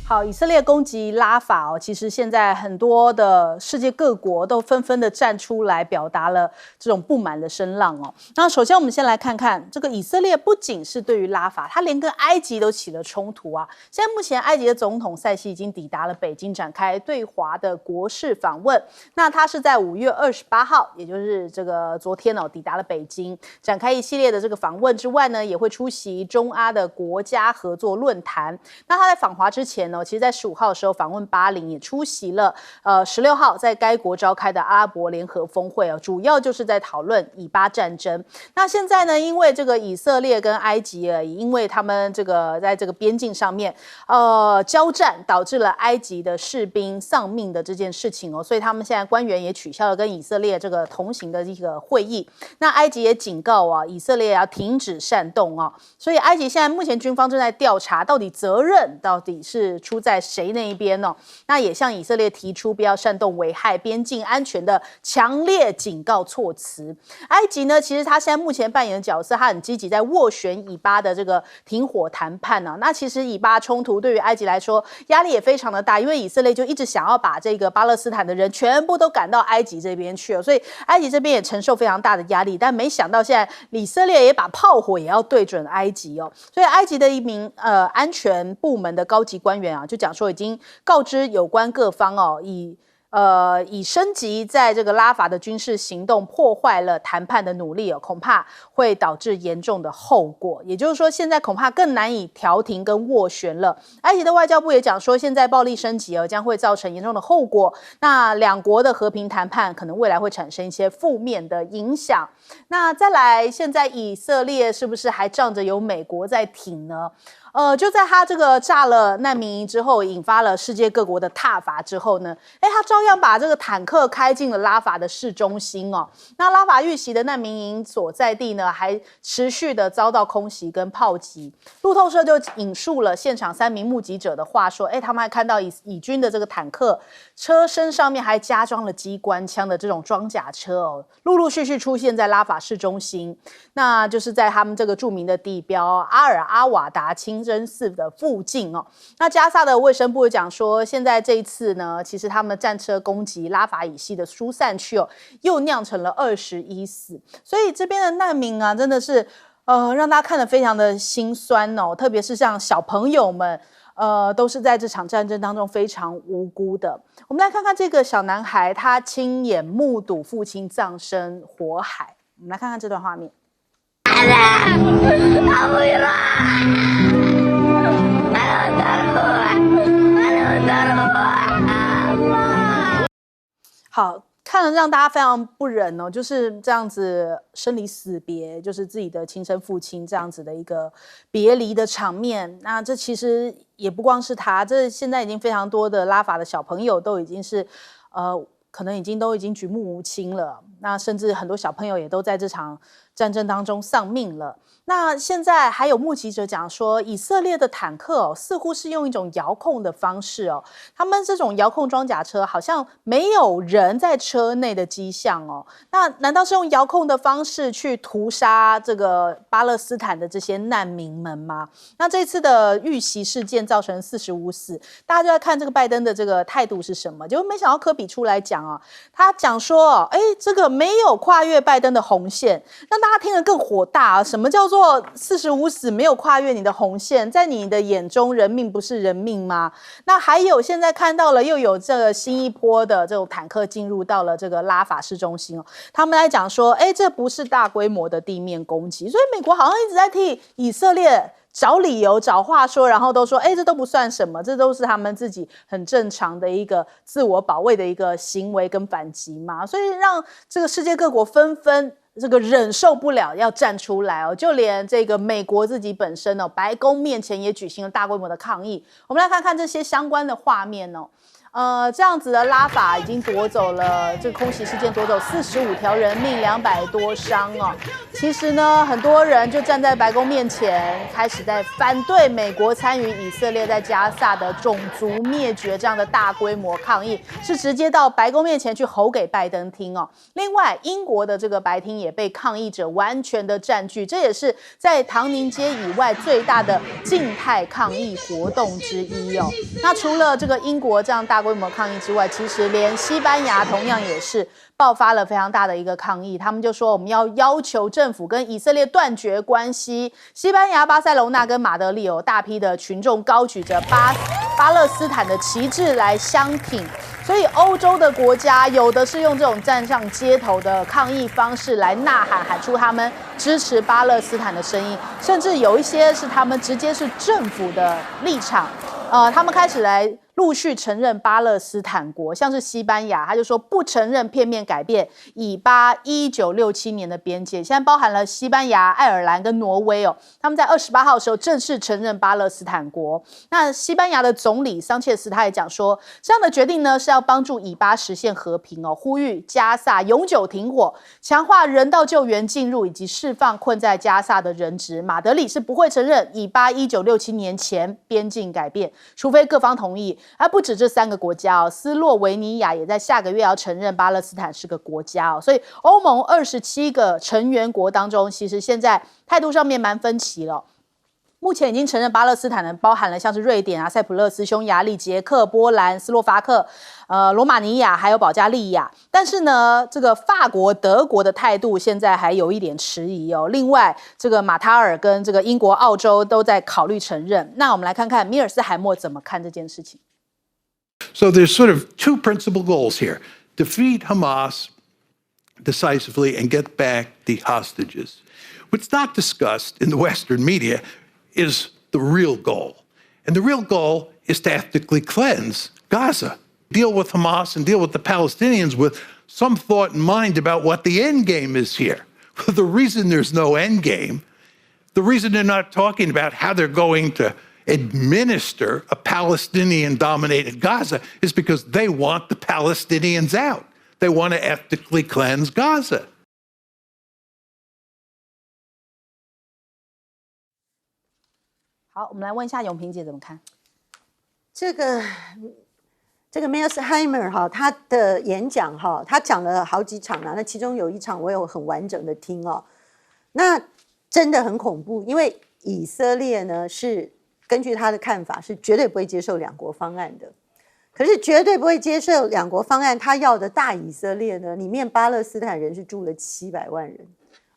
好，以色列攻击拉法哦，其实现在很多的世界各国都纷纷的站出来，表达了这种不满的声浪哦。那首先我们先来看看这个以色列，不仅是对于拉法，它连跟埃及都起了冲突啊。现在目前埃及的总统塞西已经抵达了北京，展开对华的国事访问。那他是在5月28号，也就是这个昨天哦，抵达了北京，展开一系列的这个访问之外呢，也会出席中阿的国家合作论坛。那他在访华之前呢，其实在15号的时候访问巴林，也出席了16号在该国召开的阿拉伯联合峰会哦，主要就是在讨论以巴战争。那现在呢，因为这个以色列跟埃及因为他们这个在这个边境上面交战，导致了埃及的士兵丧命的这件事情哦，所以他们现在官员也取消了跟以色列这个同行的一个会议。那埃及也警告啊，以色列要停止煽动哦，所以埃及现在目前军方正在调查，到底责任到底是出在谁那一边呢？那也向以色列提出不要煽动危害边境安全的强烈警告措辞。埃及呢，其实他现在目前扮演的角色，他很积极在斡旋以巴的这个停火谈判啊。那其实以巴冲突对于埃及来说压力也非常的大，因为以色列就一直想要把这个巴勒斯坦的人全部都赶到埃及这边去了，所以埃及这边也承受非常大的压力。但没想到现在以色列也把炮火也要对准埃及哦，所以埃及的一名安全部门的高级官员啊，就讲说已经告知有关各方哦，以升级在这个拉法的军事行动破坏了谈判的努力哦，恐怕会导致严重的后果。也就是说，现在恐怕更难以调停跟斡旋了。埃及的外交部也讲说，现在暴力升级将会造成严重的后果。那两国的和平谈判可能未来会产生一些负面的影响。那再来，现在以色列是不是还仗着有美国在挺呢？就在他这个炸了难民营之后，引发了世界各国的挞伐之后呢，他照样把这个坦克开进了拉法的市中心哦。那拉法遇袭的难民营所在地呢，还持续的遭到空袭跟炮击。路透社就引述了现场3名目击者的话说，他们还看到以军的这个坦克车身上面还加装了机关枪的这种装甲车哦，陆陆续续出现在拉法市中心。那就是在他们这个著名的地标阿尔阿瓦达清真寺的附近哦。那加萨的卫生部讲说，现在这一次呢，其实他们战车攻击拉法以西的疏散区哦，又酿成了21死。所以这边的难民啊，真的是让大家看得非常的心酸哦，特别是像小朋友们。都是在这场战争当中非常无辜的。我们来看看这个小男孩，他亲眼目睹父亲葬身火海。我们来看看这段画面。好，看了让大家非常不忍哦，就是这样子生离死别，就是自己的亲生父亲这样子的一个别离的场面。那这其实也不光是他，这现在已经非常多的拉法的小朋友都已经是可能都已经举目无亲了。那甚至很多小朋友也都在这场战争当中丧命了。那现在还有目击者讲说，以色列的坦克似乎是用一种遥控的方式哦，他们这种遥控装甲车好像没有人在车内的迹象哦。那难道是用遥控的方式去屠杀这个巴勒斯坦的这些难民们吗？那这次的遇袭事件造成45死，大家就在看这个拜登的这个态度是什么。结果没想到科比出来讲哦，他讲说这个没有跨越拜登的红线，让大家听得更火大啊！什么叫做45死没有跨越你的红线？在你的眼中，人命不是人命吗？那还有现在看到了又有这个新一波的这种坦克进入到了这个拉法市中心哦，他们来讲说，这不是大规模的地面攻击，所以美国好像一直在替以色列找理由、找话说，然后都说，这都不算什么，这都是他们自己很正常的一个自我保卫的一个行为跟反击嘛，所以让这个世界各国纷纷这个忍受不了，要站出来哦，就连这个美国自己本身哦，白宫面前也举行了大规模的抗议。我们来看看这些相关的画面哦。这样子的拉法已经夺走了这个空袭事件夺走45条人命，200多伤哦。其实呢，很多人就站在白宫面前，开始在反对美国参与以色列在加萨的种族灭绝这样的大规模抗议，是直接到白宫面前去吼给拜登听哦。另外，英国的这个白厅也被抗议者完全的占据，这也是在唐宁街以外最大的静态抗议活动之一哦。那除了这个英国这样大规模抗议之外，其实连西班牙同样也是爆发了非常大的一个抗议，他们就说我们要求政府跟以色列断绝关系。西班牙巴塞隆纳跟马德里有大批的群众高举着巴勒斯坦的旗帜来相挺，所以欧洲的国家有的是用这种站上街头的抗议方式来呐喊，喊出他们支持巴勒斯坦的声音，甚至有一些是他们直接是政府的立场，他们开始来陆续承认巴勒斯坦国，像是西班牙，他就说不承认片面改变以巴1967年的边界，现在包含了西班牙、爱尔兰跟挪威哦，他们在28号的时候正式承认巴勒斯坦国。那西班牙的总理桑切斯他也讲说，这样的决定呢是要帮助以巴实现和平哦，呼吁加萨永久停火，强化人道救援进入以及释放困在加萨的人质。马德里是不会承认以巴1967年前边境改变，除非各方同意。而不止这3个国家哦，斯洛维尼亚也在下个月要承认巴勒斯坦是个国家哦，所以欧盟27个成员国当中，其实现在态度上面蛮分歧了。目前已经承认巴勒斯坦的包含了像是瑞典啊、塞浦路斯、匈牙利、捷克、波兰、斯洛伐克、罗马尼亚还有保加利亚，但是呢，这个法国、德国的态度现在还有一点迟疑哦。另外，这个马塔尔跟这个英国、澳洲都在考虑承认。那我们来看看米尔斯海默怎么看这件事情。So there's sort of two principal goals here: defeat Hamas decisively and get back the hostages. What's not discussed in the Western media is the real goal. And the real goal is to ethnically cleanse Gaza, deal with Hamas and deal with the Palestinians with some thought in mind about what the end game is here. The reason there's no end game, the reason they're not talking about how they're going to administer a Palestinian-dominated Gaza is because they want the Palestinians out. They want to ethnically cleanse Gaza. 好，我们来问一下永平姐怎么看这个 Mearsheimer 哈，他的演讲哈，他讲了好几场啊，那其中有一场我有很完整的听哦，那真的很恐怖，因为以色列呢是根据他的看法是绝对不会接受两国方案的，可是绝对不会接受两国方案，他要的大以色列呢，里面巴勒斯坦人是住了700万人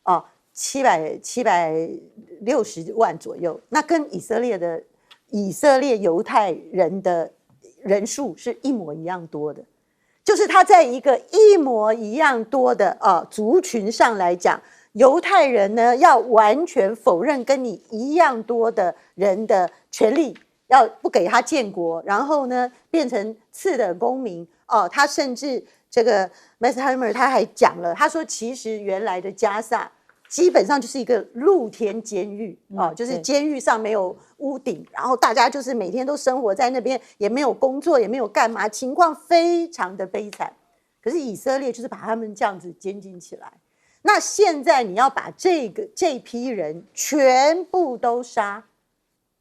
哦，760万左右，那跟以色列犹太人的人数是一模一样多的，就是他在一个一模一样多的族群上来讲，犹太人呢要完全否认跟你一样多的人的权利，要不给他建国，然后呢变成次等公民他甚至这个 Mearsheimer 他还讲了，他说其实原来的加萨基本上就是一个露天监狱就是监狱上没有屋顶，然后大家就是每天都生活在那边，也没有工作，也没有干嘛，情况非常的悲惨。可是以色列就是把他们这样子监禁起来。那现在你要把这批人全部都杀，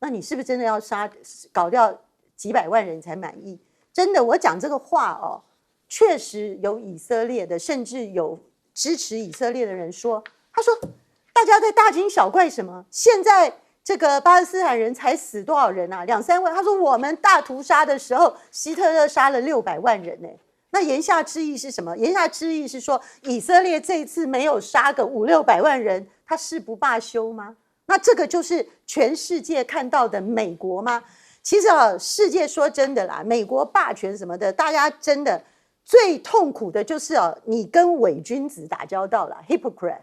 那你是不是真的要搞掉几百万人才满意？真的，我讲这个话确实有以色列的，甚至有支持以色列的人说。他说：“大家在大惊小怪什么？现在这个巴勒斯坦人才死多少人啊？2-3万。他说我们大屠杀的时候，希特勒杀了600万人呢。那言下之意是什么？言下之意是说，以色列这一次没有杀个500-600万人，他誓不罢休吗？那这个就是全世界看到的美国吗？其实世界说真的啦，美国霸权什么的，大家真的最痛苦的就是你跟伪君子打交道啦 ，hypocrite。”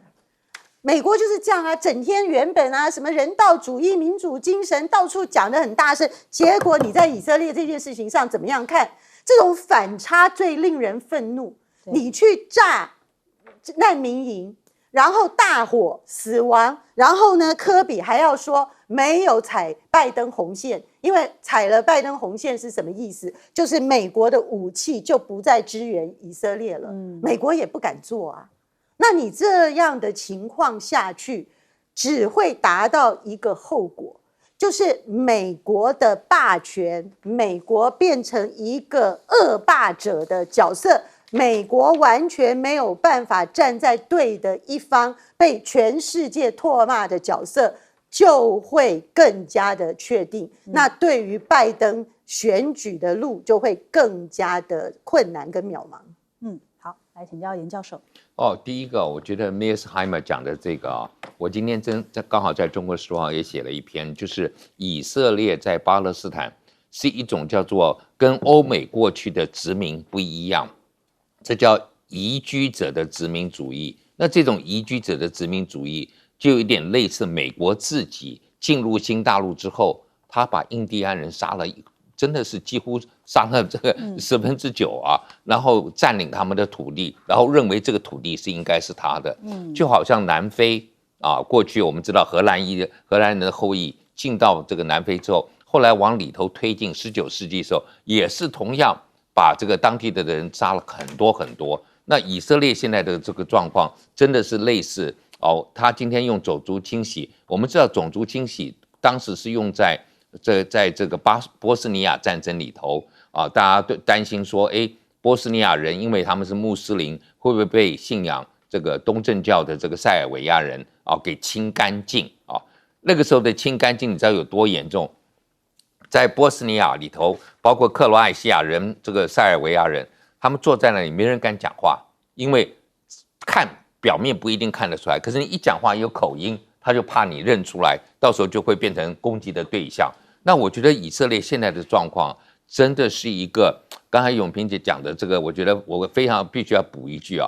美国就是这样啊，整天原本什么人道主义、民主精神到处讲得很大声，结果你在以色列这件事情上怎么样看？这种反差最令人愤怒。你去炸难民营，然后大火死亡，然后呢，科比还要说没有踩拜登红线，因为踩了拜登红线是什么意思？就是美国的武器就不再支援以色列了，美国也不敢做啊。那你这样的情况下去，只会达到一个后果，就是美国的霸权，美国变成一个恶霸者的角色，美国完全没有办法站在对的一方，被全世界唾骂的角色就会更加的确定。那对于拜登选举的路就会更加的困难跟渺茫。好，来请教严教授。第一个，我觉得 Mearsheimer 讲的这个我今天刚好在中国时报也写了一篇，就是以色列在巴勒斯坦是一种叫做跟欧美过去的殖民不一样，这叫移居者的殖民主义。那这种移居者的殖民主义就有点类似美国自己进入新大陆之后，他把印第安人杀了，真的是几乎杀了这个9%啊，然后占领他们的土地，然后认为这个土地应该是他的，就好像南非啊，过去我们知道荷兰人的后裔进到这个南非之后，后来往里头推进19世纪的时候，也是同样把这个当地的人杀了很多很多。那以色列现在的这个状况真的是类似他今天用种族清洗，我们知道种族清洗当时是用在这个波斯尼亚战争里头啊，大家都担心说，波斯尼亚人因为他们是穆斯林，会不会被信仰这个东正教的这个塞尔维亚人给清干净啊？那个时候的清干净，你知道有多严重？在波斯尼亚里头，包括克罗埃西亚人、这个塞尔维亚人，他们坐在那里，没人敢讲话，因为看表面不一定看得出来，可是你一讲话有口音，他就怕你认出来，到时候就会变成攻击的对象。那我觉得以色列现在的状况真的是一个，刚才永平姐讲的这个，我觉得我非常必须要补一句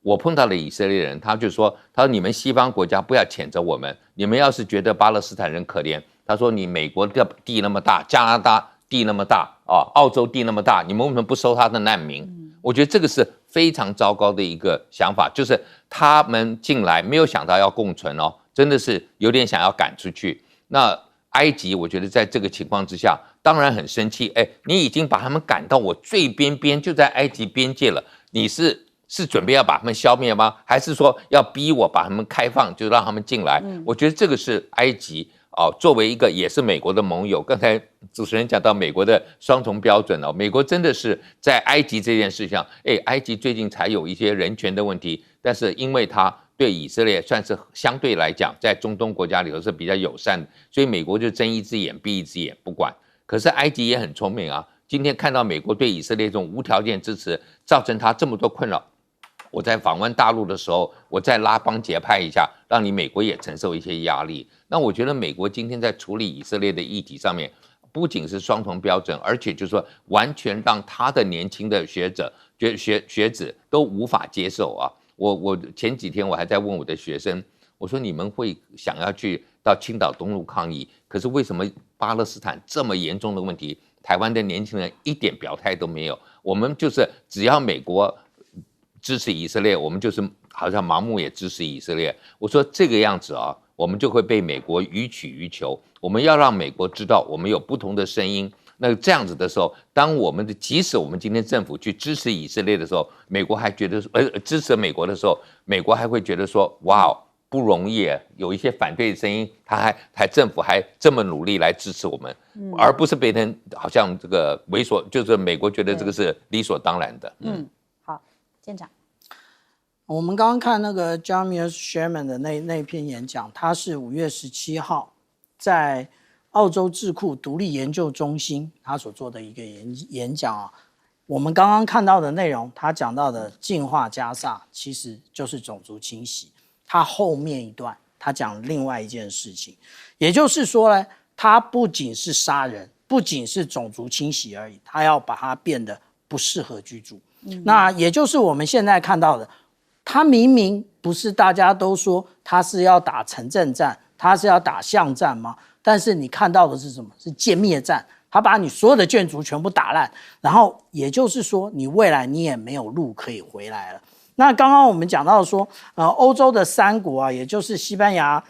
我碰到了以色列人，他就说你们西方国家不要谴责我们，你们要是觉得巴勒斯坦人可怜，他说你美国的地那么大，加拿大地那么大澳洲地那么大，你们为什么不收他的难民？我觉得这个是非常糟糕的一个想法，就是他们进来没有想到要共存真的是有点想要赶出去。那埃及我觉得在这个情况之下当然很生气，你已经把他们赶到我最边边，就在埃及边界了，你是准备要把他们消灭吗？还是说要逼我把他们开放，就让他们进来？我觉得这个是埃及作为一个也是美国的盟友，刚才主持人讲到美国的双重标准美国真的是在埃及这件事上，埃及最近才有一些人权的问题，但是因为他对以色列算是相对来讲在中东国家里头是比较友善的，所以美国就睁一只眼闭一只眼不管。可是埃及也很聪明今天看到美国对以色列这种无条件支持，造成他这么多困扰，我在访问大陆的时候，我再拉帮结派一下，让你美国也承受一些压力。那我觉得美国今天在处理以色列的议题上面，不仅是双重标准，而且就是说完全让他的年轻的学子都无法接受我前几天我还在问我的学生，我说你们会想要去到青岛东路抗议，可是为什么巴勒斯坦这么严重的问题，台湾的年轻人一点表态都没有？我们就是只要美国支持以色列，我们就是好像盲目也支持以色列。我说这个样子我们就会被美国予取予求。我们要让美国知道我们有不同的声音。那这样子的时候，当即使我们今天政府去支持以色列的时候，美国还觉得支持美国的时候，美国还会觉得说，哇，不容易，有一些反对的声音，政府还这么努力来支持我们，而不是变成好像这个猥琐，就是美国觉得这个是理所当然的。好，舰长。我们刚刚看那个 John Mearsheimer 的那篇演讲，他是5月17号在澳洲智库独立研究中心他所做的一个演讲我们刚刚看到的内容，他讲到的净化加萨其实就是种族清洗。他后面一段他讲另外一件事情，也就是说呢，他不仅是杀人，不仅是种族清洗而已，他要把它变得不适合居住。那也就是我们现在看到的，他明明不是大家都说他是要打城镇战，他是要打巷战吗？但是你看到的是什么？是歼灭战，他把你所有的建筑全部打烂，然后也就是说你未来你也没有路可以回来了。那刚刚我们讲到说欧洲的3国也就是西班牙、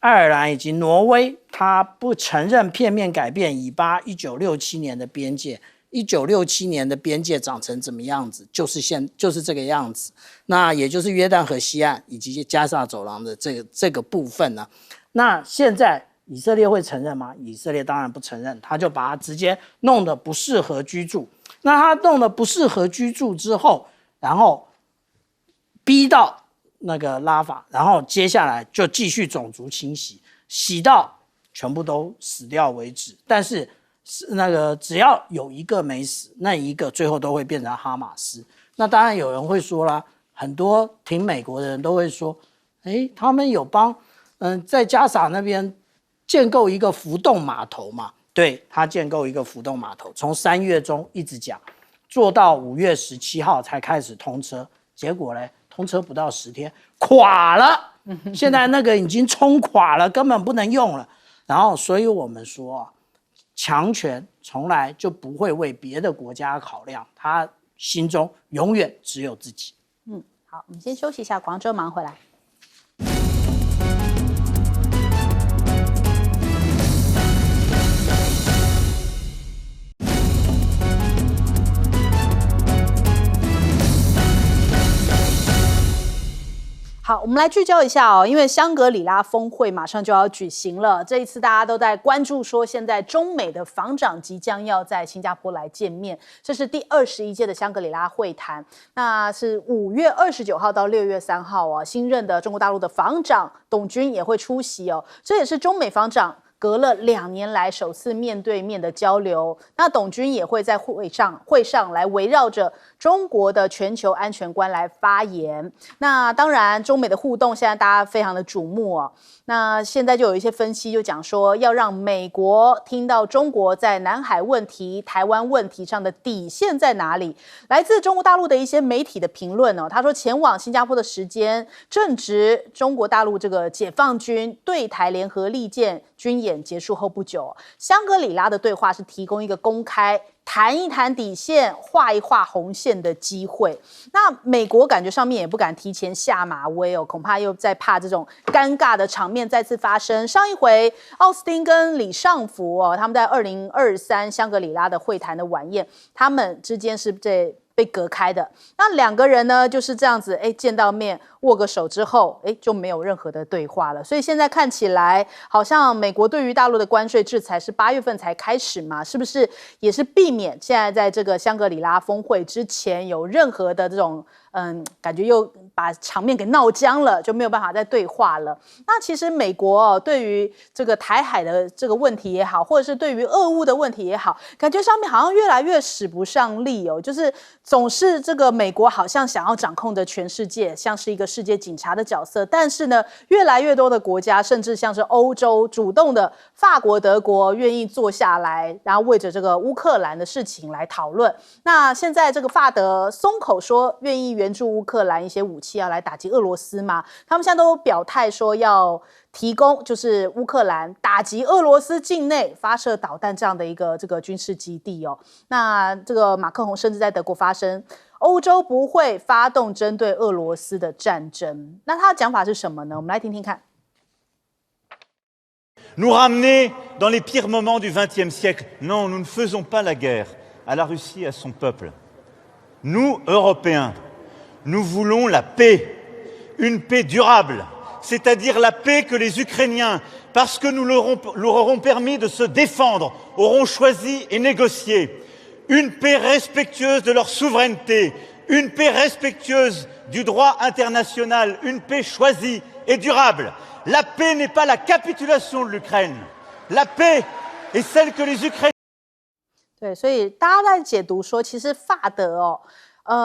爱尔兰以及挪威，它不承认片面改变以巴1967年的边界。1967年的边界长成怎么样子，就是这个样子。那也就是约旦河西岸以及加萨走廊的这个部分呢。那现在以色列会承认吗？以色列当然不承认，他就把它直接弄得不适合居住。那他弄得不适合居住之后，然后逼到那个拉法，然后接下来就继续种族清洗，洗到全部都死掉为止。但是那个只要有一个没死，那一个最后都会变成哈马斯。那当然有人会说啦，很多挺美国的人都会说，他们有帮在加沙那边建构一个浮动码头嘛？对，他建构一个浮动码头，从3月中一直讲，做到5月17号才开始通车，结果呢，通车不到10天垮了，现在那个已经冲垮了，根本不能用了。然后，所以我们说啊，强权从来就不会为别的国家考量，他心中永远只有自己。好，我们先休息一下，广州忙回来。好，我们来聚焦一下哦，因为香格里拉峰会马上就要举行了。这一次大家都在关注说，现在中美的防长即将要在新加坡来见面，这是第21届的香格里拉会谈。那是5月29号到6月3号哦，新任的中国大陆的防长董军也会出席哦，这也是中美防长隔了2年来首次面对面的交流。那董军也会在会上来围绕着中国的全球安全观来发言。那当然，中美的互动现在大家非常的瞩目哦。那现在就有一些分析就讲说，要让美国听到中国在南海问题、台湾问题上的底线在哪里。来自中国大陆的一些媒体的评论哦，他说前往新加坡的时间正值中国大陆这个解放军对台联合利剑军演结束后不久，香格里拉的对话是提供一个公开谈一谈底线、画一画红线的机会。那美国感觉上面也不敢提前下马威哦，恐怕又在怕这种尴尬的场面再次发生。上一回奥斯汀跟李尚福哦，他们在2023香格里拉的会谈的晚宴，他们之间是被隔开的。那2个人呢就是这样子，见到面握个手之后，就没有任何的对话了。所以现在看起来，好像美国对于大陆的关税制裁是8月份才开始嘛，是不是也是避免现在在这个香格里拉峰会之前有任何的这种感觉又把场面给闹僵了，就没有办法再对话了。那其实美国对于这个台海的这个问题也好，或者是对于俄乌的问题也好，感觉上面好像越来越使不上力哦，就是总是这个美国好像想要掌控着全世界，像是一个世界警察的角色，但是呢，越来越多的国家，甚至像是欧洲主动的法国、德国愿意坐下来，然后为着这个乌克兰的事情来讨论。那现在这个法德松口说愿意援助乌克兰一些武器，要来打击俄罗斯嘛？他们现在都表态说要提供，就是乌克兰打击俄罗斯境内发射导弹这样的一个这个军事基地哦。那这个马克宏甚至在德国发声，欧洲不会发动针对俄罗斯的战争。那他的讲法是什么呢？我们来听听看。Nous ramener dans les pires moments du XXe siècle. Non, nous ne faisons pas la guerre à la Russie et à son peuple. Nous, Européens, nous voulons la paix, une paix durable, c'est-à-dire la paix que les Ukrainiens, parce que nous leur aurons permis de se défendre, auront choisi et négocié. Une paix respectueuse de leur souveraineté, une paix respectueuse du droit international, une paix choisie et durable. La paix n'est pas la capitulation de l'Ukraine. La paix est celle que les Ukrainiens... 对，所以大家在解读说，其实法德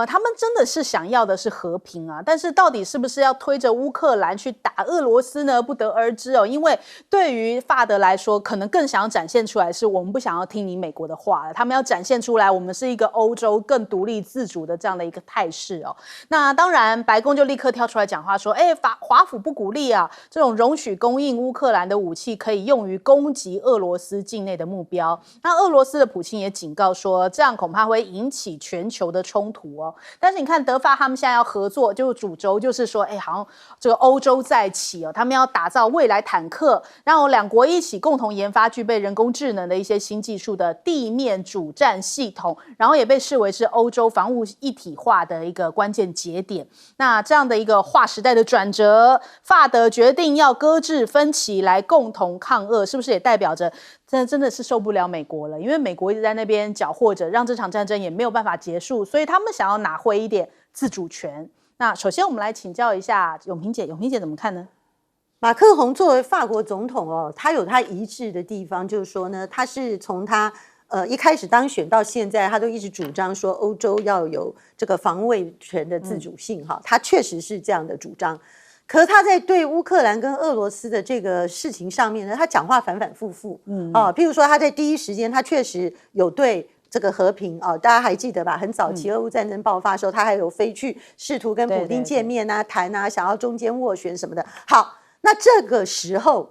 他们真的是想要的是和平啊，但是到底是不是要推着乌克兰去打俄罗斯呢？不得而知哦。因为对于法德来说，可能更想要展现出来是我们不想要听你美国的话了，他们要展现出来我们是一个欧洲更独立自主的这样的一个态势哦。那当然，白宫就立刻跳出来讲话说，华府不鼓励啊，这种容许供应乌克兰的武器可以用于攻击俄罗斯境内的目标。那俄罗斯的普京也警告说，这样恐怕会引起全球的冲突。图哦。但是你看德法他们现在要合作，就主轴就是说，好像这个欧洲在一起哦，他们要打造未来坦克，然后两国一起共同研发具备人工智能的一些新技术的地面主战系统，然后也被视为是欧洲防务一体化的一个关键节点。那这样的一个划时代的转折，法德决定要搁置分歧来共同抗俄，是不是也代表着真的是受不了美国了？因为美国一直在那边搅和着，让这场战争也没有办法结束，所以他们想要拿回一点自主权。那首先我们来请教一下永平姐，永平姐怎么看呢？马克宏作为法国总统哦，他有他一致的地方，就是说呢，他是从他一开始当选到现在，他都一直主张说欧洲要有这个防卫权的自主性哈，他确实是这样的主张。可是他在对乌克兰跟俄罗斯的这个事情上面呢，他讲话反反复复，譬如说他在第一时间，他确实有对这个和平大家还记得吧？很早期俄乌战争爆发的时候，他还有飞去试图跟普丁见面啊、谈啊，想要中间斡旋什么的。好，那这个时候，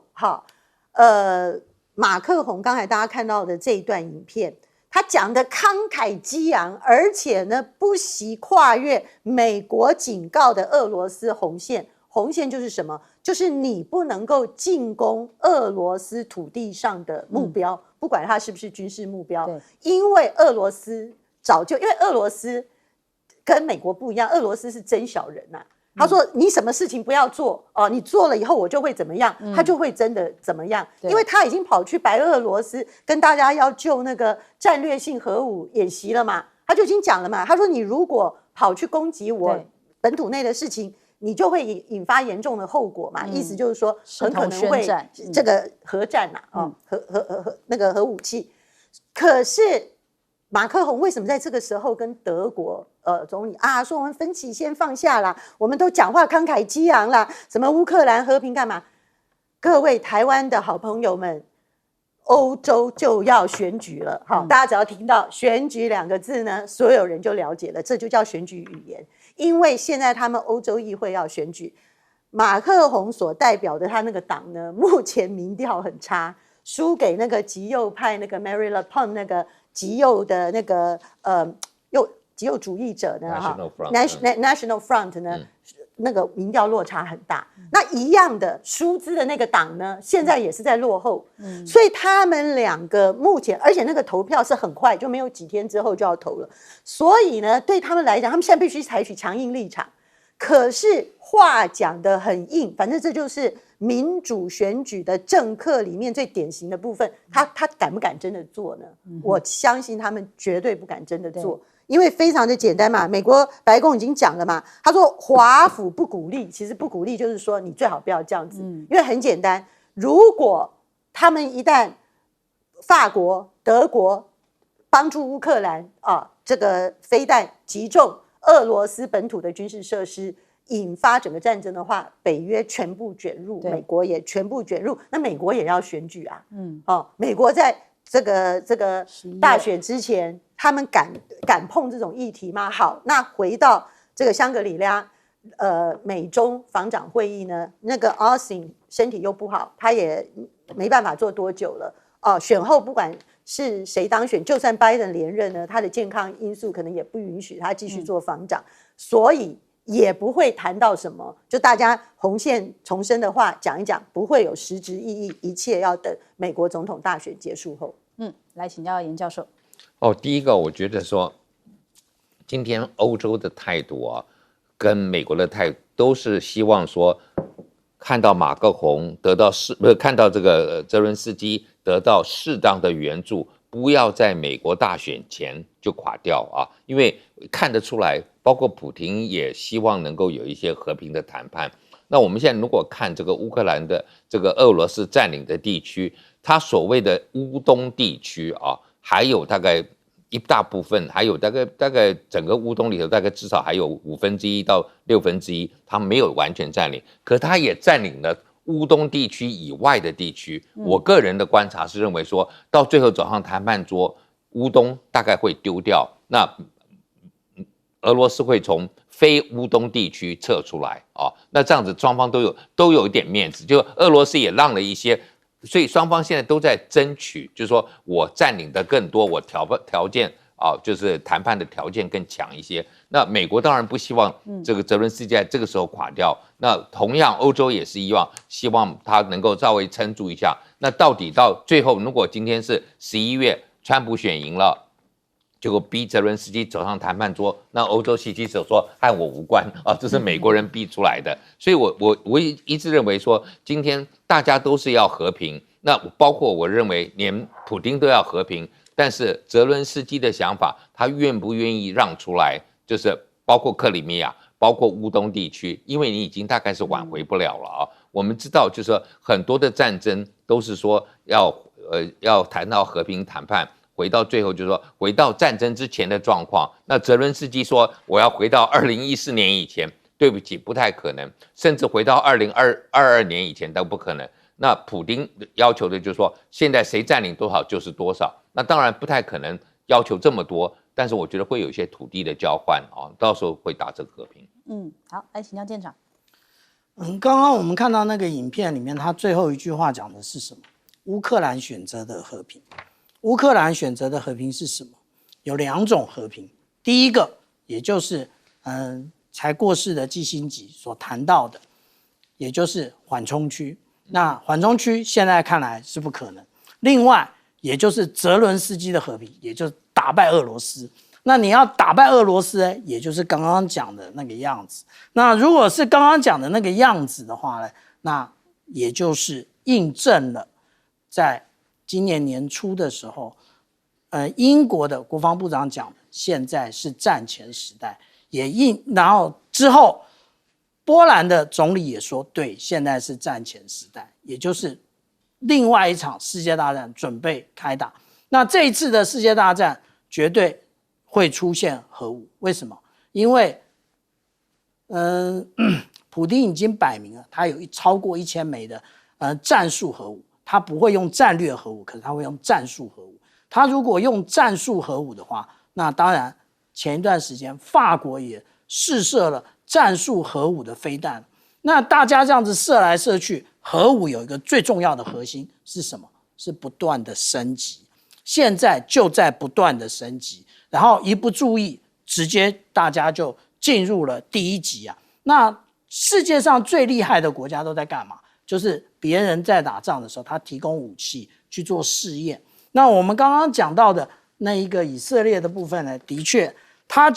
马克宏刚才大家看到的这一段影片，他讲的慷慨激昂，而且呢不惜跨越美国警告的俄罗斯红线。红线就是什么？就是你不能够进攻俄罗斯土地上的目标，不管它是不是军事目标，因为俄罗斯因为俄罗斯跟美国不一样，俄罗斯是真小人啊。他说你什么事情不要做你做了以后我就会怎么样，他就会真的怎么样，因为他已经跑去白俄罗斯跟大家要就那个战略性核武演习了嘛，他就已经讲了嘛，他说你如果跑去攻击我本土内的事情，你就会引发严重的后果嘛，意思就是说很可能会这个核战那个核武器。可是马克宏为什么在这个时候跟德国总理说我们分歧先放下啦，我们都讲话慷慨激昂啦，什么乌克兰和平干嘛？各位台湾的好朋友们，欧洲就要选举了，大家只要听到选举2个字呢，所有人就了解了，这就叫选举语言。因为现在他们欧洲议会要选举，马克宏所代表的他那个党呢，目前民调很差，输给那个极右派那个 Marine Le Pen 那个极右的那个极右主义者呢，National Front 呢，那个民调落差很大。那一样的舒兹的那个党呢，现在也是在落后，所以他们2个目前，而且那个投票是很快，就没有几天之后就要投了。所以呢，对他们来讲，他们现在必须采取强硬立场。可是话讲得很硬，反正这就是民主选举的政客里面最典型的部分。他敢不敢真的做呢？我相信他们绝对不敢真的做。因为非常的简单嘛，美国白宫已经讲了嘛，他说华府不鼓励，其实不鼓励就是说你最好不要这样子，因为很简单，如果他们一旦法国、德国帮助乌克兰这个飞弹击中俄罗斯本土的军事设施，引发整个战争的话，北约全部卷入，美国也全部卷入，那美国也要选举啊，美国在这个大选之前，他们敢碰这种议题吗？好，那回到这个香格里拉，美中防长会议呢，那个 Austin 身体又不好，他也没办法做多久了。选后不管是谁当选，就算拜登连任呢，他的健康因素可能也不允许他继续做防长，所以也不会谈到什么，就大家红线重申的话讲一讲，不会有实质意义，一切要等美国总统大选结束后。来请教严教授。第一个我觉得说，今天欧洲的态度跟美国的态度都是希望说，看到马克宏看到这个泽伦斯基得到适当的援助，不要在美国大选前就垮掉因为看得出来，包括普廷也希望能够有一些和平的谈判。那我们现在如果看这个乌克兰的这个俄罗斯占领的地区，它所谓的乌东地区还有大概一大部分，还有大概整个乌东里头大概至少还有1/5到1/6，它没有完全占领，可它也占领了乌东地区以外的地区。我个人的观察是认为说，到最后走上谈判桌，乌东大概会丢掉，那俄罗斯会从非乌东地区撤出来那这样子双方都有一点面子，就俄罗斯也让了一些，所以双方现在都在争取，就是说我占领的更多，我条件就是谈判的条件更强一些。那美国当然不希望这个泽伦斯基在这个时候垮掉，那同样欧洲也是希望他能够稍微撑住一下。那到底到最后，如果今天是11月，川普选赢了，结果逼泽伦斯基走上谈判桌，那欧洲其实说和我无关啊，这是美国人逼出来的。所以我一直认为说，今天大家都是要和平，那包括我认为连普丁都要和平，但是泽伦斯基的想法，他愿不愿意让出来，就是包括克里米亚，包括乌东地区，因为你已经大概是挽回不了了啊。我们知道，就是说很多的战争都是说要谈到和平谈判。回到最后，就是说回到战争之前的状况。那泽伦斯基说我要回到2014年以前，对不起，不太可能，甚至回到2022年以前都不可能。那普丁要求的就是说，现在谁占领多少就是多少。那当然不太可能要求这么多，但是我觉得会有一些土地的交换啊，到时候会达成和平。好，来请教舰长。刚刚我们看到那个影片里面，他最后一句话讲的是什么？乌克兰选择的和平。乌克兰选择的和平是什么？有2种和平。第一个，也就是才过世的季辛吉所谈到的，也就是缓冲区。那缓冲区现在看来是不可能。另外，也就是泽伦斯基的和平，也就是打败俄罗斯。那你要打败俄罗斯，也就是刚刚讲的那个样子。那如果是刚刚讲的那个样子的话呢，那也就是印证了在今年年初的时候，英国的国防部长讲的，现在是战前时代，然后之后，波兰的总理也说，对，现在是战前时代，也就是另外一场世界大战准备开打。那这一次的世界大战绝对会出现核武，为什么？因为，普丁已经摆明了，他有超过1000枚的战术核武。他不会用战略核武，可是他会用战术核武。他如果用战术核武的话，那当然前一段时间法国也试射了战术核武的飞弹。那大家这样子射来射去，核武有一个最重要的核心是什么？是不断的升级。现在就在不断的升级，然后一不注意，直接大家就进入了第1级啊。那世界上最厉害的国家都在干嘛？就是别人在打仗的时候，他提供武器去做试验。那我们刚刚讲到的那一个以色列的部分呢，的确，他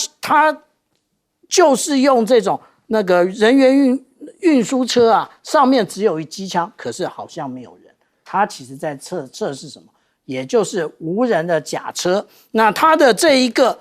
就是用这种那个人员运输车啊，上面只有一机枪，可是好像没有人。他其实在测试什么？也就是无人的假车。那他的这一个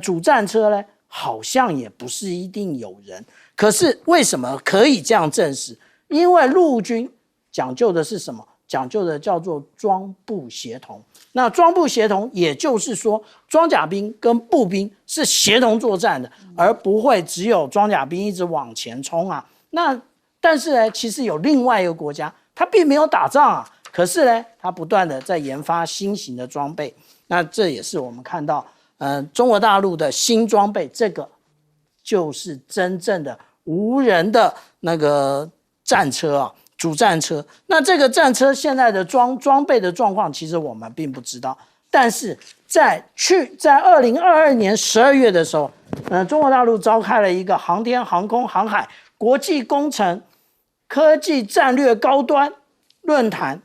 主战车呢，好像也不是一定有人。可是为什么可以这样证实？因为陆军讲究的是什么？讲究的叫做装步协同。那装步协同，也就是说，装甲兵跟步兵是协同作战的，而不会只有装甲兵一直往前冲啊。那但是呢，其实有另外一个国家，它并没有打仗啊，可是呢，它不断的在研发新型的装备。那这也是我们看到，中国大陆的新装备，这个就是真正的无人的那个战车啊，主战车。那这个战车现在的装备的状况，其实我们并不知道。但是在2022年12月的时候，中国大陆召开了一个航天、航空、航海国际工程科技战略高端论坛。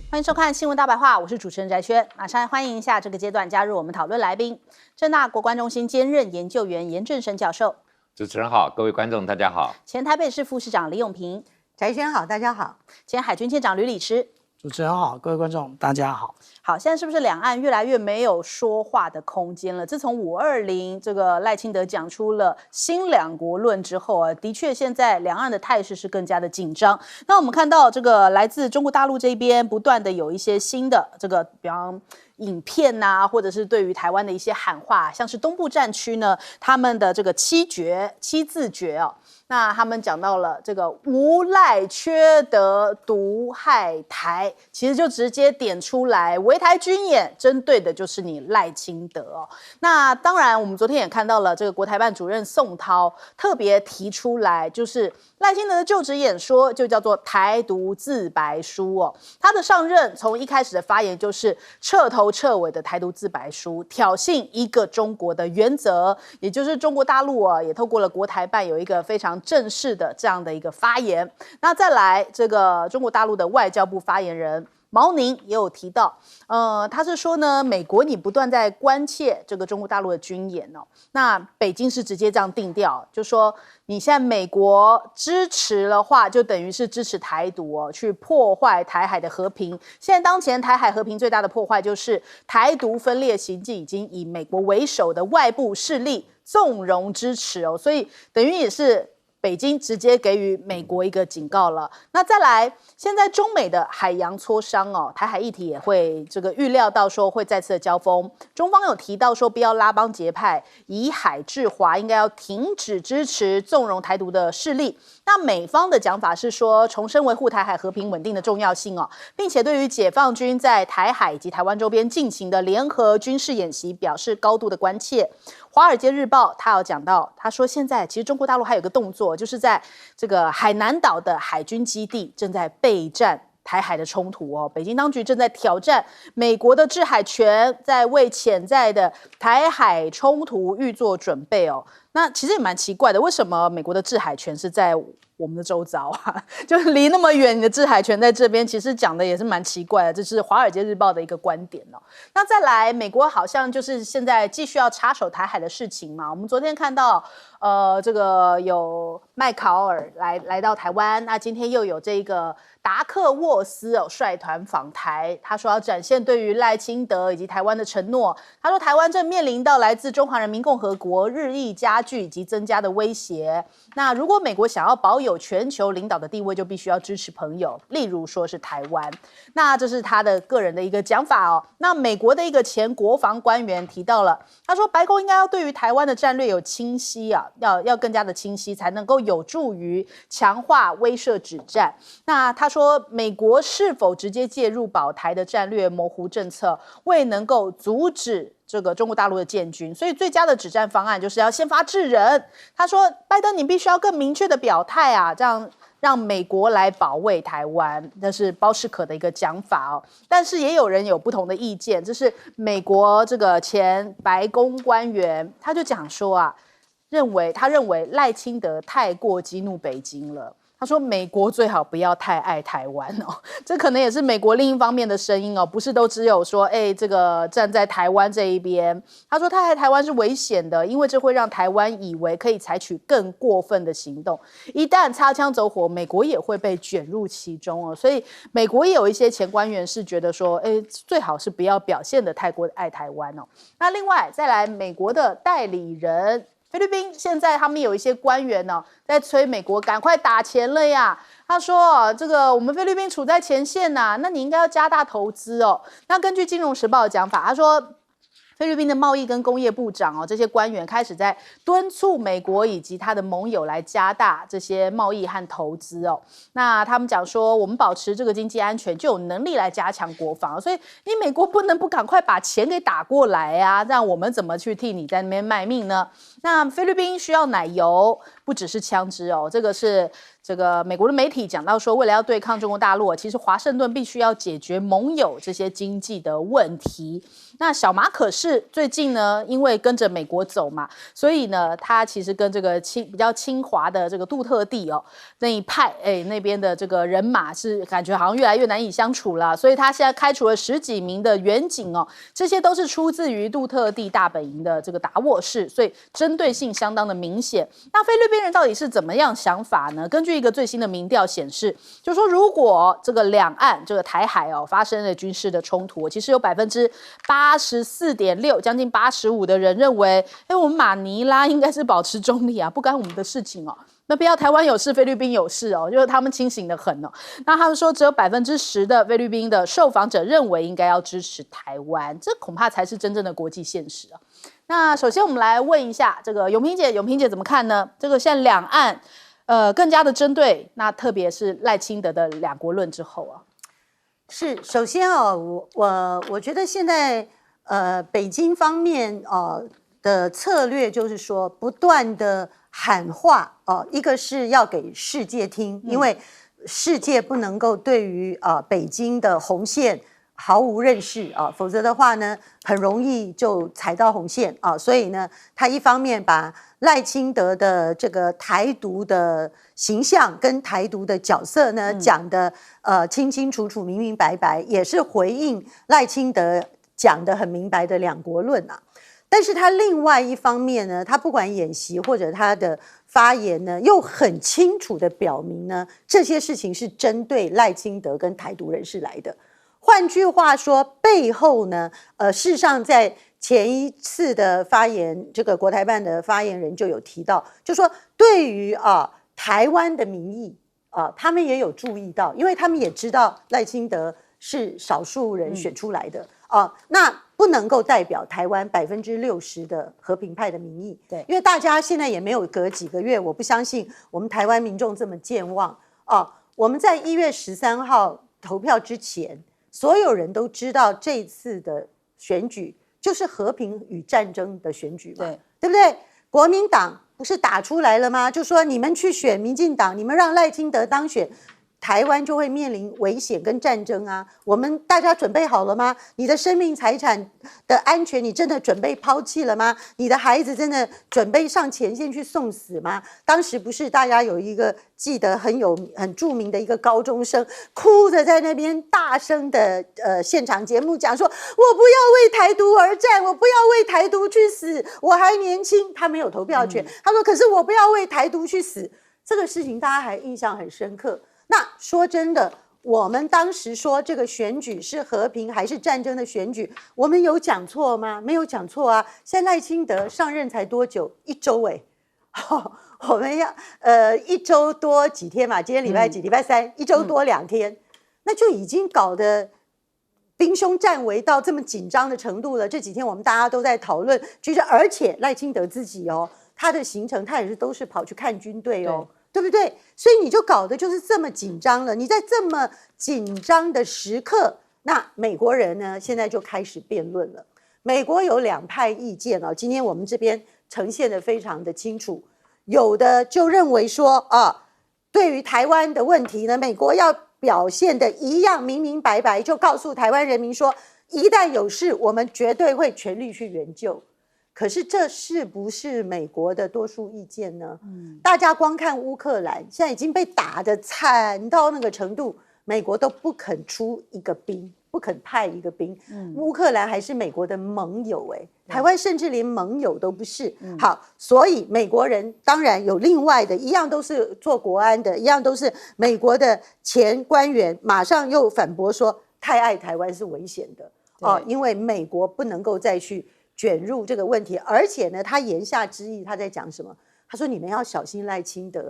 欢迎收看《新闻大白话》，我是主持人翟轩。马上欢迎一下这个阶段加入我们讨论来宾，政大国关中心兼任研究员严正声教授。主持人好，各位观众大家好。前台北市副市长李永平。翟轩好，大家好。前海军舰长吕礼师。主持人好，各位观众大家好。好，现在是不是两岸越来越没有说话的空间了？自从520这个赖清德讲出了新两国论之后啊，的确现在两岸的态势是更加的紧张。那我们看到这个来自中国大陆这边不断的有一些新的这个，比方影片啊，或者是对于台湾的一些喊话，像是东部战区呢，他们的这个七字诀啊。那他们讲到了这个无赖缺德毒害台，其实就直接点出来，围台军演针对的就是你赖清德哦。那当然，我们昨天也看到了这个国台办主任宋涛特别提出来，就是赖清德的就职演说就叫做台独自白书哦。他的上任从一开始的发言就是彻头彻尾的台独自白书，挑衅一个中国的原则，也就是中国大陆啊，也透过了国台办有一个非常正式的这样的一个发言。那再来，这个中国大陆的外交部发言人毛宁也有提到，他是说呢，美国你不断在关切这个中国大陆的军演哦，那北京是直接这样定调，就说你现在美国支持的话，就等于是支持台独哦，去破坏台海的和平。现在当前台海和平最大的破坏就是台独分裂行径已经以美国为首的外部势力纵容支持哦，所以等于也是北京直接给予美国一个警告了。那再来，现在中美的海洋磋商哦，台海议题也会这个预料到说会再次的交锋。中方有提到说不要拉帮结派，以海制华，应该要停止支持纵容台独的势力。那美方的讲法是说，重申维护台海和平稳定的重要性哦，并且对于解放军在台海以及台湾周边进行的联合军事演习表示高度的关切。华尔街日报他有讲到，他说现在其实中国大陆还有个动作，就是在这个海南岛的海军基地正在备战台海的冲突哦，北京当局正在挑战美国的制海权，在为潜在的台海冲突预做准备哦。那其实也蛮奇怪的，为什么美国的制海权是在我们的周遭啊？就是离那么远，你的制海权在这边，其实讲的也是蛮奇怪的。这是《华尔街日报》的一个观点哦。那再来，美国好像就是现在继续要插手台海的事情嘛。我们昨天看到，这个有麦考尔来到台湾，那今天又有这个达克沃斯率团访台，他说要展现对于赖清德以及台湾的承诺。他说台湾正面临到来自中华人民共和国日益加剧以及增加的威胁。那如果美国想要保有全球领导的地位，就必须要支持朋友，例如说是台湾。那这是他的个人的一个讲法哦。那美国的一个前国防官员提到了，他说白宫应该要对于台湾的战略有清晰啊，要更加的清晰，才能够有助于强化威慑止战。那他说，美国是否直接介入保台的战略模糊政策，未能够阻止这个中国大陆的建军，所以最佳的止战方案就是要先发制人。他说，拜登你必须要更明确的表态啊，这样让美国来保卫台湾，这是包士可的一个讲法哦。但是也有人有不同的意见，这是美国这个前白宫官员，他就讲说啊，他认为赖清德太过激怒北京了。他说美国最好不要太爱台湾哦，这可能也是美国另一方面的声音哦，不是都只有说这个站在台湾这一边。他说太爱台湾是危险的，因为这会让台湾以为可以采取更过分的行动，一旦擦枪走火，美国也会被卷入其中哦。所以美国也有一些前官员是觉得说，最好是不要表现得太过爱台湾哦。那另外再来，美国的代理人菲律宾现在他们有一些官员呢，在催美国赶快打钱了呀。他说，这个我们菲律宾处在前线呐，那你应该要加大投资哦。那根据《金融时报》的讲法，他说，菲律宾的贸易跟工业部长这些官员开始在敦促美国以及他的盟友来加大这些贸易和投资哦。那他们讲说，我们保持这个经济安全，就有能力来加强国防，所以你美国不能不赶快把钱给打过来啊，让我们怎么去替你在那边卖命呢？那菲律宾需要奶油，不只是枪支哦，这个是这个美国的媒体讲到说，为了要对抗中国大陆，其实华盛顿必须要解决盟友这些经济的问题。那小马可是最近呢，因为跟着美国走嘛，所以呢，他其实跟这个比较亲华的这个杜特地那一派，那边的这个人马是感觉好像越来越难以相处了，所以他现在开除了10几名的远警这些都是出自于杜特地大本营的这个达沃市，所以针对性相当的明显。那菲律宾人到底是怎么样想法呢？根据一个最新的民调显示，就是说如果这个两岸这个台海发生了军事的冲突，其实有84.6%，将近85%的人认为，我们马尼拉应该是保持中立啊，不干我们的事情那不要台湾有事，菲律宾有事就是他们清醒的很那他们说只有10%的菲律宾的受访者认为应该要支持台湾，这恐怕才是真正的国际现实那首先我们来问一下这个永平姐怎么看呢？这个现在两岸更加的针对，那特别是赖清德的两国论之后啊。是，首先我觉得现在北京方面的策略就是说，不断的喊话一个是要给世界听，因为世界不能够对于北京的红线毫无认识否则的话呢，很容易就踩到红线所以呢，他一方面把赖清德的这个台独的形象跟台独的角色呢讲得清清楚楚、明明白白，也是回应赖清德讲得很明白的两国论但是他另外一方面呢，他不管演习或者他的发言呢，又很清楚的表明呢，这些事情是针对赖清德跟台独人士来的。换句话说，背后呢，事实上在前一次的发言，这个国台办的发言人就有提到，就说对于台湾的民意他们也有注意到，因为他们也知道赖清德是少数人选出来的那不能够代表台湾60%的和平派的民意。对，因为大家现在也没有隔几个月，我不相信我们台湾民众这么健忘我们在1月13号投票之前，所有人都知道这次的选举就是和平与战争的选举嘛，对不对？国民党不是打出来了吗？就说你们去选民进党，你们让赖清德当选，台湾就会面临危险跟战争我们大家准备好了吗？你的生命财产的安全你真的准备抛弃了吗？你的孩子真的准备上前线去送死吗？当时不是大家有一个记得很著名的一个高中生哭着在那边大声的现场节目讲说，我不要为台独而战，我不要为台独去死，我还年轻。他没有投票权他说可是我不要为台独去死，这个事情大家还印象很深刻。那说真的，我们当时说这个选举是和平还是战争的选举，我们有讲错吗？没有讲错现在赖清德上任才多久？1周我们要1周多几天嘛，今天礼拜几？礼拜3，1周多2天，那就已经搞得兵凶战危到这么紧张的程度了。这几天我们大家都在讨论，就是而且赖清德自己他的行程他也是都是跑去看军队对不对？所以你就搞得就是这么紧张了。你在这么紧张的时刻，那美国人呢现在就开始辩论了。美国有2派意见今天我们这边呈现的非常的清楚。有的就认为说对于台湾的问题呢，美国要表现的一样明明白白，就告诉台湾人民说，一旦有事，我们绝对会全力去援救。可是这是不是美国的多数意见呢？大家光看乌克兰现在已经被打得惨到那个程度，美国都不肯出一个兵，不肯派一个兵。乌克兰还是美国的盟友台湾甚至连盟友都不是。好，所以美国人当然有另外的，一样都是做国安的，一样都是美国的前官员，马上又反驳说太爱台湾是危险的因为美国不能够再去卷入这个问题。而且呢，他言下之意他在讲什么？他说你们要小心赖清德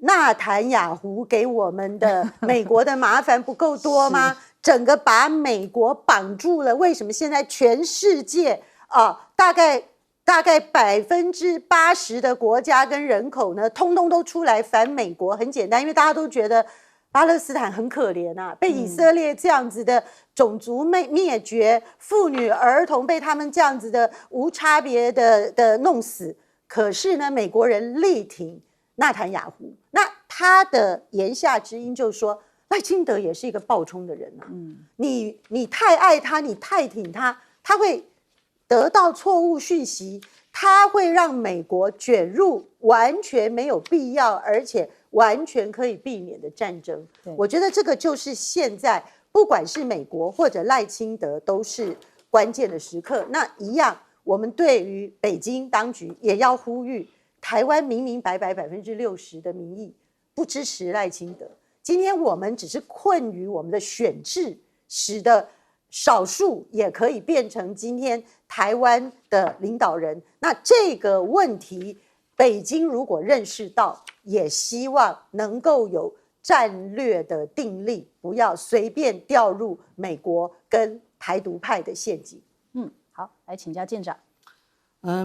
纳坦雅胡给我们的美国的麻烦不够多吗？整个把美国绑住了。为什么现在全世界大概80%的国家跟人口呢，通通都出来反美国？很简单，因为大家都觉得巴勒斯坦很可怜被以色列这样子的种族灭绝，妇女儿童被他们这样子的无差别的弄死。可是呢，美国人力挺纳坦雅胡，那他的言下之音就是说，赖清德也是一个暴冲的人你太爱他，你太挺他，他会得到错误讯息，他会让美国卷入完全没有必要，而且完全可以避免的战争。我觉得这个就是现在不管是美国或者赖清德都是关键的时刻。那一样，我们对于北京当局也要呼吁，台湾明明白白60%的民意不支持赖清德。今天我们只是困于我们的选制，使得少数也可以变成今天台湾的领导人。那这个问题，北京如果认识到，也希望能够有战略的定力，不要随便掉入美国跟台独派的陷阱。好，来请教舰长。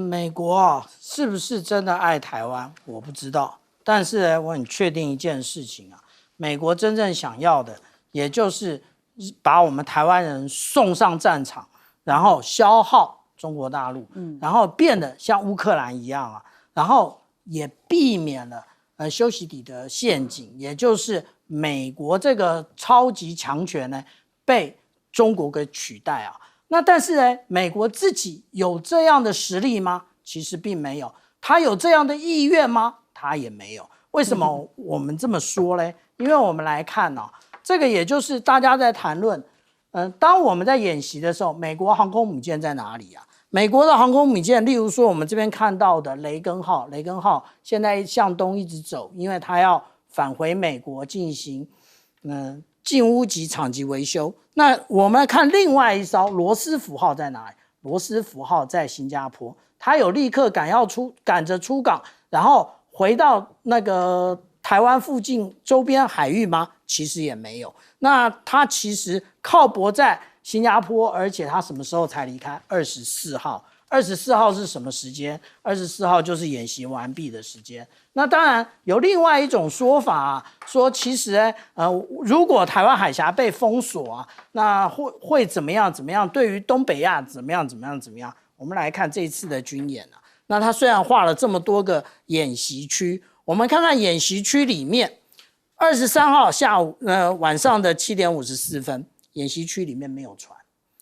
美国是不是真的爱台湾？我不知道。但是呢，我很确定一件事情啊，美国真正想要的，也就是把我们台湾人送上战场，然后消耗中国大陆，然后变得像乌克兰一样啊，然后也避免了修昔底德陷阱，也就是美国这个超级强权呢被中国给取代啊。那但是呢，美国自己有这样的实力吗？其实并没有。他有这样的意愿吗？他也没有。为什么我们这么说呢？因为我们来看这个也就是大家在谈论，当我们在演习的时候，美国航空母舰在哪里啊？美国的航空母舰，例如说我们这边看到的雷根号，雷根号现在向东一直走，因为它要返回美国进行进屋级厂级维修。那我们看另外一艘罗斯福号在哪里？罗斯福号在新加坡，它有立刻赶着出港，然后回到那个台湾附近周边海域吗？其实也没有。那它其实靠泊在新加坡，而且它什么时候才离开？24号。24号是什么时间？24号就是演习完毕的时间。那当然有另外一种说法说其实如果台湾海峡被封锁那会怎么样？对于东北亚怎么样？我们来看这一次的军演那它虽然画了这么多个演习区，我们看看演习区里面，23号晚上的7点54分，演习区里面没有船，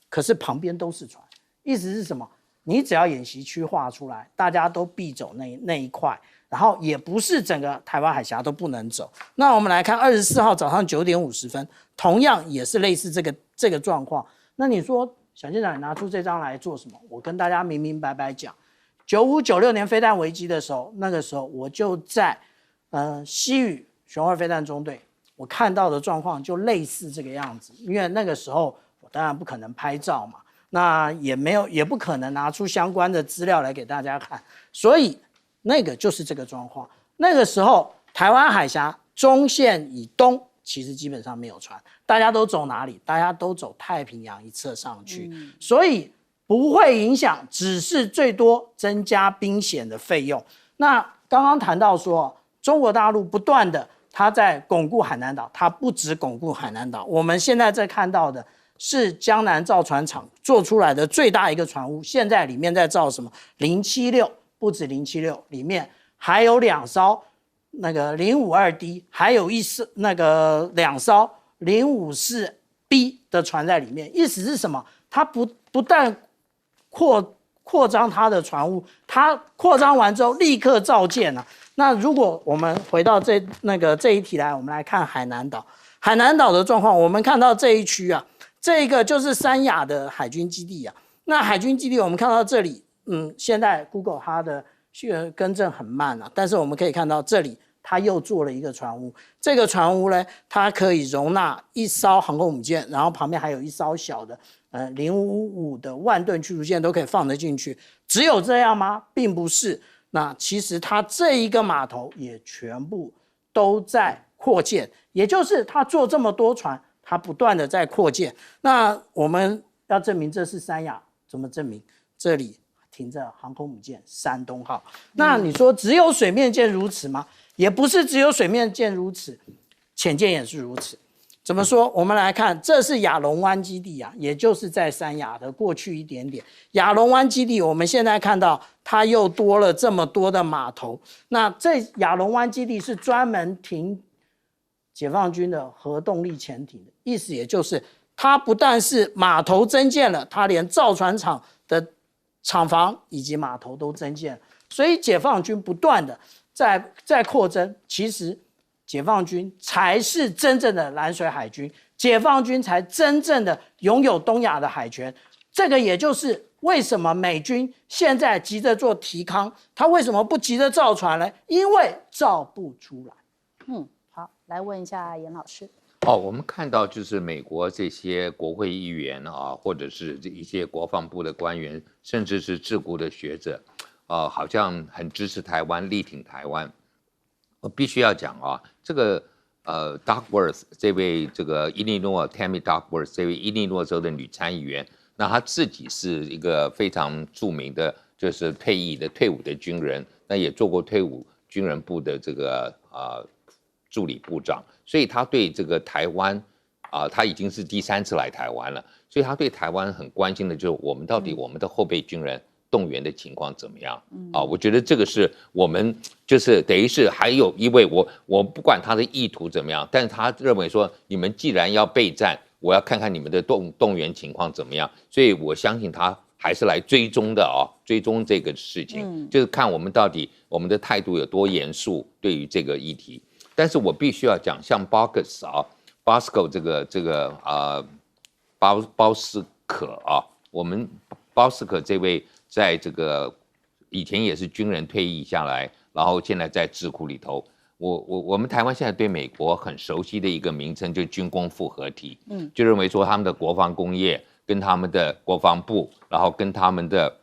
可是旁边都是船，意思是什么？你只要演习区画出来，大家都避走那一块，然后也不是整个台湾海峡都不能走。那我们来看24号早上9点50分，同样也是类似这个状况。那你说小舰长，你拿出这张来做什么？我跟大家明白讲，95、96年飞弹危机的时候，那个时候我就在西屿雄二飞弹中队，我看到的状况就类似这个样子。因为那个时候我当然不可能拍照嘛。那也不可能拿出相关的资料来给大家看，所以那个就是这个状况。那个时候台湾海峡中线以东其实基本上没有船，大家都走哪里？大家都走太平洋一侧上去，所以不会影响，只是最多增加兵险的费用。那刚刚谈到说，中国大陆不断的它在巩固海南岛，它不止巩固海南岛，我们现在在看到的是江南造船厂做出来的最大一个船坞，现在里面在造什么076，不止076，里面还有2艘那个052D，还有2艘054B 的船在里面。意思是什么？它不但扩张它的船坞，它扩张完之后立刻造舰那如果我们回到这一题来，我们来看海南岛。海南岛的状况，我们看到这一区这个就是三亚的海军基地那海军基地我们看到这里，现在 Google 它的更正很慢但是我们可以看到这里它又做了一个船坞。这个船坞呢，它可以容纳1艘航空母舰，然后旁边还有1艘小的055的万吨驱逐舰都可以放得进去。只有这样吗？并不是。那其实它这一个码头也全部都在扩建，也就是它做这么多船，它不断的在扩建。那我们要证明这是三亚，怎么证明？这里停着航空母舰山东号。那你说只有水面舰如此吗？也不是只有水面舰如此，潜舰也是如此。怎么说？我们来看，这是亚龙湾基地也就是在三亚的过去一点点。亚龙湾基地，我们现在看到它又多了这么多的码头。那这亚龙湾基地是专门停解放军的核动力潜艇的，意思也就是它不但是码头增建了，它连造船厂的厂房以及码头都增建了。所以解放军不断的在扩增，其实解放军才是真正的蓝水海军，解放军才真正的拥有东亚的海权。这个也就是为什么美军现在急着做提康，他为什么不急着造船呢？因为造不出来。好，来问一下严老师。我们看到就是美国这些国会议员或者是一些国防部的官员，甚至是智库的学者，好像很支持台湾，力挺台湾。我必须要讲这个Duckworth 这位这个伊利诺 Tammy Duckworth 这位伊利诺州的女参议员，那她自己是一个非常著名的，就是退伍的军人，那也做过退伍军人部的这个助理部长，所以他对这个台湾他已经是第3次来台湾了，所以他对台湾很关心的就是我们到底我们的后备军人动员的情况怎么样我觉得这个是我们就是等于是还有一位我不管他的意图怎么样，但是他认为说你们既然要备战，我要看看你们的动员情况怎么样，所以我相信他还是来追踪的追踪这个事情，就是看我们到底我们的态度有多严肃对于这个议题。但是我必须要讲，像Bosco 这个包斯可我们包斯可这位在这个以前也是军人退役下来，然后现在在智库里头。我们台湾现在对美国很熟悉的一个名称就是军工复合体，就认为说他们的国防工业跟他们的国防部，然后跟他们的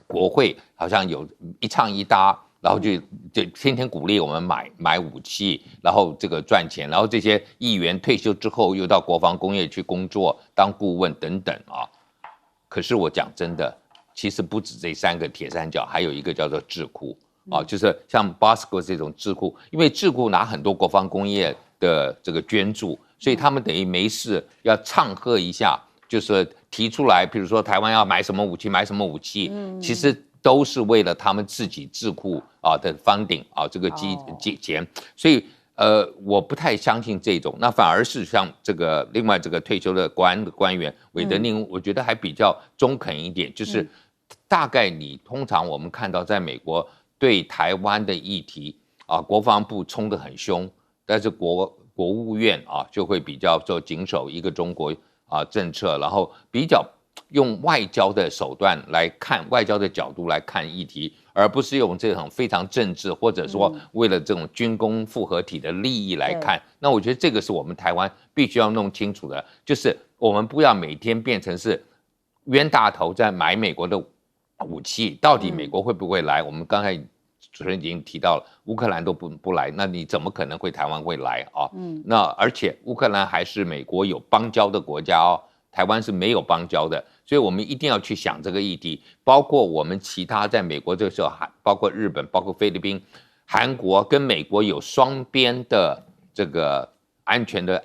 国会好像有一唱一搭，然后就天天鼓励我们买武器，然后这个赚钱，然后这些议员退休之后又到国防工业去工作当顾问等等可是我讲真的，其实不止这3个铁三角，还有一个叫做智库就是像 Bosco 这种智库，因为智库拿很多国防工业的这个捐助，所以他们等于没事要唱和一下，就是提出来，比如说台湾要买什么武器，其实都是为了他们自己智库的 funding 这个钱，所以我不太相信这种，那反而是像这个另外这个退休的官员韦德宁，我觉得还比较中肯一点，就是大概你通常我们看到在美国对台湾的议题国防部冲得很凶，但是国务院就会比较做谨守一个中国政策，然后比较用外交的手段来看，外交的角度来看议题，而不是用这种非常政治或者说为了这种军工复合体的利益来看。那我觉得这个是我们台湾必须要弄清楚的，就是我们不要每天变成是冤大头在买美国的武器，到底美国会不会来？我们刚才主持人已经提到了，乌克兰都不来，那你怎么可能会台湾会来那而且乌克兰还是美国有邦交的国家台湾是没有邦交的，所以我们一定要去想这个议题，包括我们其他在美国这个时候，包括日本、包括菲律宾、韩国跟美国有双边的这个安全的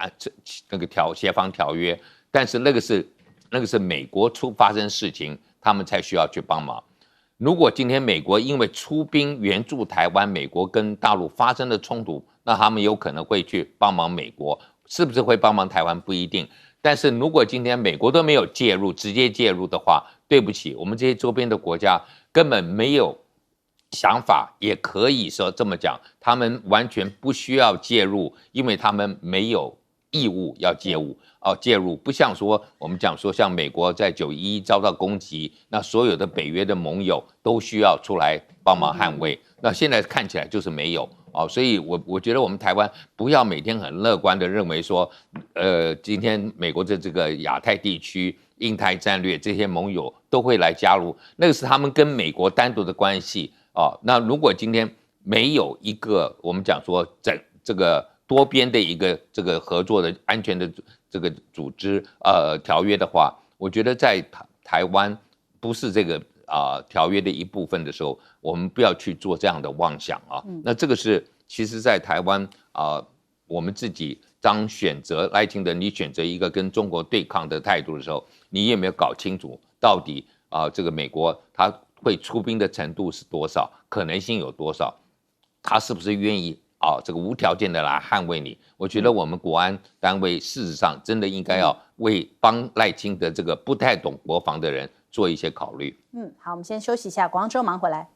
那个协防条约，但是那个是美国发生事情，他们才需要去帮忙。如果今天美国因为出兵援助台湾，美国跟大陆发生了冲突，那他们有可能会去帮忙美国，是不是会帮忙台湾不一定。但是如果今天美国都没有介入，直接介入的话，对不起，我们这些周边的国家根本没有想法，也可以说这么讲，他们完全不需要介入，因为他们没有义务要介入，不像说我们讲说像美国在911遭到攻击，那所有的北约的盟友都需要出来帮忙捍卫，那现在看起来就是没有所以我觉得我们台湾不要每天很乐观的认为说，今天美国的这个亚太地区、印太战略这些盟友都会来加入，那个是他们跟美国单独的关系那如果今天没有一个我们讲说这个多边的一个这个合作的安全的这个组织条约的话，我觉得在台湾不是这个条约的一部分的时候，我们不要去做这样的妄想那这个是其实在台湾我们自己当选择赖清德，你选择一个跟中国对抗的态度的时候，你有没有搞清楚到底这个美国他会出兵的程度是多少，可能性有多少，他是不是愿意这个无条件的来捍卫你？我觉得我们国安单位事实上真的应该要帮赖清德这个不太懂国防的人做一些考虑。好，我们先休息一下，广告之后马上回来。